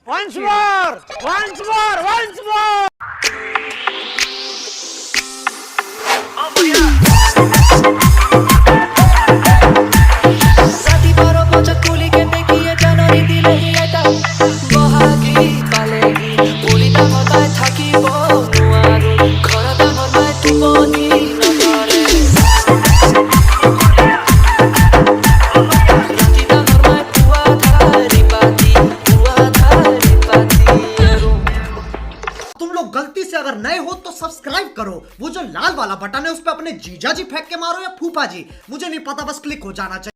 Once more! साथी बारो बोझा कुली के देखिए জানুয়ারি দিলেই এটা বহাগী পালেগী কুলিটা মতায় থাকিব নোৱাৰো ঘৰত আমাৰ মায়ে টোপনি নধৰে ৰাতি ডাঙৰ মায়ে পুৱা ধাৰি পাতি আৰু तुम लोग गलती से अगर नए हो तो सब्सक्राइब करो। वो जो लाल वाला बटन है उस पे अपने जीजा जी फेंक के मारो या फूफा जी, मुझे नहीं पता, बस क्लिक हो जाना चाहिए।